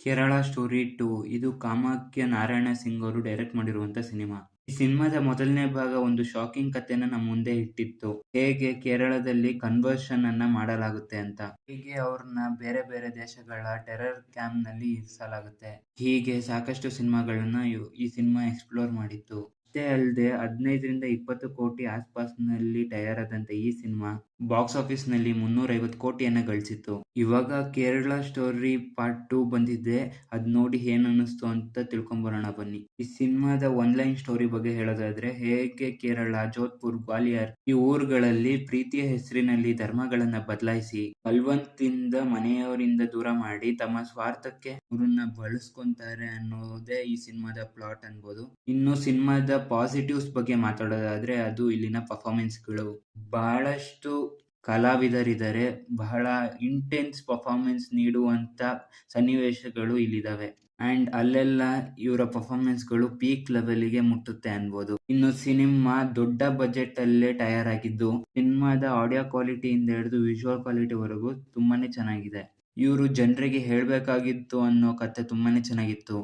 Kerala story 2 ಇದು ಕಾಮಾಖ್ಯ ನಾರಾಯಣ ಸಿಂಗ್ ಅವರು direct ಮಾಡಿರುವಂತ ಸಿನಿಮಾ. ಈ ಸಿನಿಮಾದ ಮೊದಲನೇ ಭಾಗ ಒಂದು ಶಾಕಿಂಗ್ ಕಥೆನ ನಮ್ಮ ಮುಂದೆ ಇಟ್ಟಿತ್ತು. ಹೇಗೆ ಕೇರಳದಲ್ಲಿ ಕನ್ವರ್ಷನ್ ಅನ್ನ ಮಾಡಲಾಗುತ್ತೆ ಅಂತ, ಹೀಗೆ ಅವ್ರನ್ನ ಬೇರೆ ಬೇರೆ ದೇಶಗಳ ಟೆರರ್ ಕ್ಯಾಂಪ್ ನಲ್ಲಿ ಇರಿಸಲಾಗುತ್ತೆ. ಹೀಗೆ ಸಾಕಷ್ಟು ಸಿನಿಮಾಗಳನ್ನ ಈ ಸಿನಿಮಾ ಎಕ್ಸ್ಪ್ಲೋರ್ ಮಾಡಿತ್ತು. ಅಷ್ಟೇ ಅಲ್ಲದೆ 15 ರಿಂದ 20 ಕೋಟಿ ಆಸ್ಪಾಸ್ನಲ್ಲಿ ತಯಾರಾದಂತ ಈ ಸಿನಿಮಾ ಬಾಕ್ಸ್ ಆಫೀಸ್ ನಲ್ಲಿ 350 ಕೋಟಿಯನ್ನ ಗಳಿಸಿತ್ತು. ಇವಾಗ ಕೇರಳ ಸ್ಟೋರಿ ಪಾರ್ಟ್ 2 ಬಂದಿದೆ. ಅದ್ ನೋಡಿ ಏನ್ ಅನ್ನಿಸ್ತು ಅಂತ ತಿಳ್ಕೊಂಬರೋಣ ಬನ್ನಿ. ಈ ಸಿನಿಮಾದ ಒನ್ಲೈನ್ ಸ್ಟೋರಿ ಬಗ್ಗೆ ಹೇಳೋದಾದ್ರೆ, ಹೇಗೆ ಕೇರಳ, ಜೋಧ್ಪುರ್, ಗ್ವಾಲಿಯರ್ ಈ ಊರುಗಳಲ್ಲಿ ಪ್ರೀತಿಯ ಹೆಸರಿನಲ್ಲಿ ಧರ್ಮಗಳನ್ನ ಬದಲಾಯಿಸಿ ಬಲವಂತದಿಂದ ಮನೆಯವರಿಂದ ದೂರ ಮಾಡಿ ತಮ್ಮ ಸ್ವಾರ್ಥಕ್ಕೆ ಅವ್ರನ್ನ ಬಳಸ್ಕೊಂತಾರೆ ಅನ್ನೋದೇ ಈ ಸಿನಿಮಾದ ಪ್ಲಾಟ್ ಅನ್ಬೋದು. ಇನ್ನು ಸಿನಿಮಾದ ಪಾಸಿಟಿವ್ಸ್ ಬಗ್ಗೆ ಮಾತಾಡೋದಾದ್ರೆ, ಅದು ಇಲ್ಲಿನ ಪರ್ಫಾರ್ಮೆನ್ಸ್ಗಳು. ಬಹಳಷ್ಟು ಕಲಾವಿದರಿದ್ದಾರೆ. ಬಹಳ ಇಂಟೆನ್ಸ್ ಪರ್ಫಾರ್ಮೆನ್ಸ್ ನೀಡುವಂತ ಸನ್ನಿವೇಶಗಳು ಇಲ್ಲಿದಾವೆ. ಅಂಡ್ ಅಲ್ಲೆಲ್ಲ ಇವರ ಪರ್ಫಾರ್ಮೆನ್ಸ್ಗಳು ಪೀಕ್ ಲೆವೆಲ್ಗೆ ಮುಟ್ಟುತ್ತೆ ಅನ್ಬೋದು. ಇನ್ನು ಸಿನಿಮಾ ದೊಡ್ಡ ಬಜೆಟ್ ಅಲ್ಲೇ ತಯಾರಾಗಿದ್ದು, ಸಿನಿಮಾದ ಆಡಿಯೋ ಕ್ವಾಲಿಟಿಯಿಂದ ಹಿಡಿದು ವಿಜುವಲ್ ಕ್ವಾಲಿಟಿ ವರೆಗೂ ತುಂಬಾನೇ ಚೆನ್ನಾಗಿದೆ. ಇವರು ಜನರಿಗೆ ಹೇಳ್ಬೇಕಾಗಿತ್ತು ಅನ್ನೋ ಕಥೆ ತುಂಬಾನೇ ಚೆನ್ನಾಗಿತ್ತು.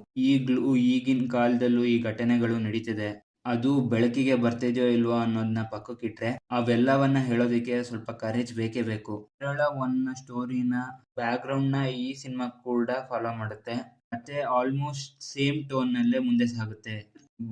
ಈಗಿನ ಕಾಲದಲ್ಲೂ ಈ ಘಟನೆಗಳು ನಡೀತಿದೆ. ಅದು ಬೆಳಕಿಗೆ ಬರ್ತಿದೆಯೋ ಇಲ್ವೋ ಅನ್ನೋದನ್ನ ಪಕ್ಕಕ್ಕಿಟ್ರೆ, ಅವೆಲ್ಲವನ್ನ ಹೇಳೋದಕ್ಕೆ ಸ್ವಲ್ಪ ಕರೇಜ್ ಬೇಕೇ ಬೇಕು. ಕೇರಳ ಒನ್ ಸ್ಟೋರಿನ ಬ್ಯಾಕ್ ಗ್ರೌಂಡ್ ನ ಈ ಸಿನಿಮಾ ಕೂಡ ಫಾಲೋ ಮಾಡುತ್ತೆ. ಮತ್ತೆ ಆಲ್ಮೋಸ್ಟ್ ಸೇಮ್ ಟೋನ್ ನಲ್ಲೇ ಮುಂದೆ ಸಾಗುತ್ತೆ.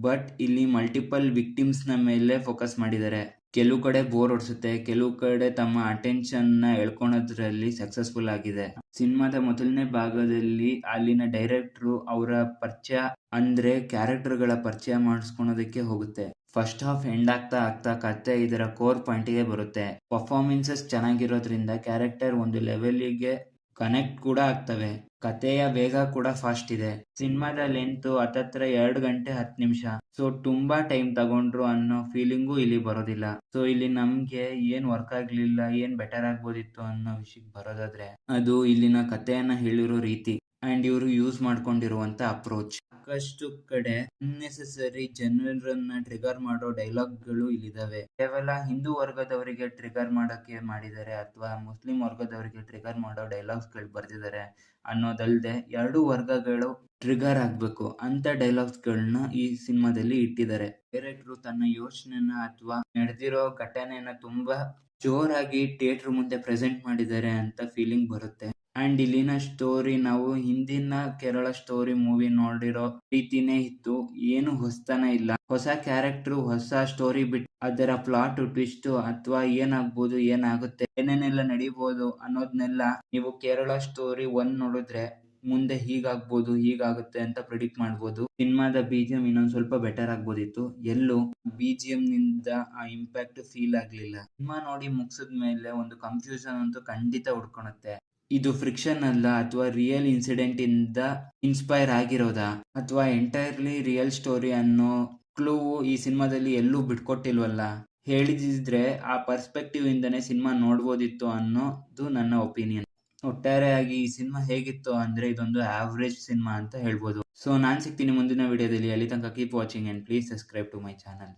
ಬಟ್ ಇಲ್ಲಿ ಮಲ್ಟಿಪಲ್ ವಿಕ್ಟಿಮ್ಸ್ ನ ಮೇಲೆ ಫೋಕಸ್ ಮಾಡಿದ್ದಾರೆ. ಕೆಲವು ಕಡೆ ಬೋರ್ ಹೊಡ್ಸುತ್ತೆ, ಕೆಲವು ಕಡೆ ತಮ್ಮ ಅಟೆನ್ಷನ್ ನ ಎಳ್ಕೊಳೋದ್ರಲ್ಲಿ ಸಕ್ಸಸ್ಫುಲ್ ಆಗಿದೆ. ಸಿನಿಮಾದ ಮೊದಲನೇ ಭಾಗದಲ್ಲಿ ಅಲ್ಲಿನ ಡೈರೆಕ್ಟರ್ ಅವರ ಪರಿಚಯ ಅಂದ್ರೆ ಕ್ಯಾರೆಕ್ಟರ್ ಗಳ ಪರಿಚಯ ಮಾಡಿಸ್ಕೊಳೋದಕ್ಕೆ ಹೋಗುತ್ತೆ. ಫಸ್ಟ್ ಹಾಫ್ ಎಂಡ್ ಆಗ್ತಾ ಆಗ್ತಾ ಕತೆ ಇದರ ಕೋರ್ ಪಾಯಿಂಟ್ ಗೆ ಬರುತ್ತೆ. ಪರ್ಫಾರ್ಮೆನ್ಸಸ್ ಚೆನ್ನಾಗಿರೋದ್ರಿಂದ ಕ್ಯಾರೆಕ್ಟರ್ ಒಂದು ಲೆವೆಲ್ಗೆ ಕನೆಕ್ಟ್ ಕೂಡ ಆಗ್ತವೆ. ಕಥೆಯ ವೇಗ ಕೂಡ ಫಾಸ್ಟ್ ಇದೆ. ಸಿನಿಮಾದ ಲೆಂತ್ ಹತ್ತತ್ರ 2 ಗಂಟೆ 10 ನಿಮಿಷ. ಸೊ ತುಂಬಾ ಟೈಮ್ ತಗೊಂಡ್ರು ಅನ್ನೋ ಫೀಲಿಂಗು ಇಲ್ಲಿ ಬರೋದಿಲ್ಲ. ಸೊ ಇಲ್ಲಿ ನಮ್ಗೆ ಏನ್ ವರ್ಕ್ ಆಗ್ಲಿಲ್ಲ, ಏನ್ ಬೆಟರ್ ಆಗ್ಬೋದಿತ್ತು ಅನ್ನೋ ವಿಷಯಕ್ಕೆ ಬರೋದಾದ್ರೆ, ಅದು ಇಲ್ಲಿನ ಕಥೆಯನ್ನ ಹೇಳಿರೋ ರೀತಿ ಅಂಡ್ ಇವರು ಯೂಸ್ ಮಾಡ್ಕೊಂಡಿರುವಂತ ಅಪ್ರೋಚ್. ಸಾಕಷ್ಟು ಕಡೆ ಅನ್ನೆಸೆಸರಿ ಜನರನ್ನ ಟ್ರಿಗರ್ ಮಾಡೋ ಡೈಲಾಗ್ಗಳು ಇಲ್ಲಿದಾವೆ. ಕೇವಲ ಹಿಂದೂ ವರ್ಗದವರಿಗೆ ಟ್ರಿಗರ್ ಮಾಡಕ್ಕೆ ಮಾಡಿದ್ದಾರೆ ಅಥವಾ ಮುಸ್ಲಿಂ ವರ್ಗದವರಿಗೆ ಟ್ರಿಗರ್ ಮಾಡೋ ಡೈಲಾಗ್ಸ್ ಗಳು ಬರ್ದಿದ್ದಾರೆ ಅನ್ನೋದಲ್ದೆ, 2 ವರ್ಗಗಳು ಟ್ರಿಗರ್ ಆಗ್ಬೇಕು ಅಂತ ಡೈಲಾಗ್ಸ್ ಗಳನ್ನ ಈ ಸಿನಿಮಾದಲ್ಲಿ ಇಟ್ಟಿದ್ದಾರೆ. ಡೈರೆಕ್ಟರ್ ತನ್ನ ಯೋಚನೆನ ಅಥವಾ ನಡೆದಿರೋ ಘಟನೆನ ತುಂಬಾ ಜೋರಾಗಿ ಥಿಯೇಟರ್ ಮುಂದೆ ಪ್ರೆಸೆಂಟ್ ಮಾಡಿದ್ದಾರೆ ಅಂತ ಫೀಲಿಂಗ್ ಬರುತ್ತೆ. ಅಂಡ್ ಇಲ್ಲಿನ ಸ್ಟೋರಿ ನಾವು ಹಿಂದಿನ ಕೇರಳ ಸ್ಟೋರಿ ಮೂವಿ ನೋಡಿರೋ ರೀತಿನೇ ಇತ್ತು. ಏನು ಹೊಸತನ ಇಲ್ಲ. ಹೊಸ ಕ್ಯಾರೆಕ್ಟರ್, ಹೊಸ ಸ್ಟೋರಿ ಬಿಟ್ಟು ಅದರ ಪ್ಲಾಟ್ ಟ್ವಿಸ್ಟ್ ಅಥವಾ ಏನಾಗ್ಬೋದು, ಏನಾಗುತ್ತೆ, ಏನೇನೆಲ್ಲ ನಡೀಬಹುದು ಅನ್ನೋದನ್ನೆಲ್ಲ ನೀವು ಕೇರಳ ಸ್ಟೋರಿ 1 ನೋಡಿದ್ರೆ ಮುಂದೆ ಹೀಗಾಗ್ಬೋದು, ಹೀಗಾಗುತ್ತೆ ಅಂತ ಪ್ರಿಡಿಕ್ಟ್ ಮಾಡ್ಬೋದು. ಸಿನಿಮಾದ BGM ಇನ್ನೊಂದ್ ಸ್ವಲ್ಪ ಬೆಟರ್ ಆಗ್ಬೋದಿತ್ತು. ಎಲ್ಲೂ BGM ನಿಂದ ಆ ಇಂಪ್ಯಾಕ್ಟ್ ಫೀಲ್ ಆಗ್ಲಿಲ್ಲ. ಸಿನಿಮಾ ನೋಡಿ ಮುಗಿಸಿದ್ಮೇಲೆ ಒಂದು ಕನ್ಫ್ಯೂಷನ್ ಅಂತೂ ಖಂಡಿತ ಉಳ್ಕೊಳುತ್ತೆ. ಇದು ಫ್ರಿಕ್ಷನ್ ಅಲ್ಲ ಅಥವಾ ರಿಯಲ್ ಇನ್ಸಿಡೆಂಟ್ ಇಂದ ಇನ್ಸ್ಪೈರ್ ಆಗಿರೋದಾ ಅಥವಾ ಎಂಟೈರ್ಲಿ ರಿಯಲ್ ಸ್ಟೋರಿ ಅನ್ನೋ ಕ್ಲೂ ಈ ಸಿನಿಮಾದಲ್ಲಿ ಎಲ್ಲೂ ಬಿಟ್ಕೊಟ್ಟಿಲ್ವಲ್ಲ. ಹೇಳಿದಿದ್ರೆ ಆ ಪರ್ಸ್ಪೆಕ್ಟಿವ್ ಇಂದನೇ ಸಿನಿಮಾ ನೋಡ್ಬೋದಿತ್ತು ಅನ್ನೋದು ನನ್ನ ಒಪಿನಿಯನ್. ಒಟ್ಟಾರೆಯಾಗಿ ಈ ಸಿನಿಮಾ ಹೇಗಿತ್ತು ಅಂದ್ರೆ, ಇದೊಂದು ಆವರೇಜ್ ಸಿನಿಮಾ ಅಂತ ಹೇಳ್ಬೋದು. ಸೊ ನಾನ್ ಸಿಗ್ತೀನಿ ಮುಂದಿನ ವಿಡಿಯೋದಲ್ಲಿ. ಅಲ್ಲಿ ತನಕ keep watching and please subscribe to my channel.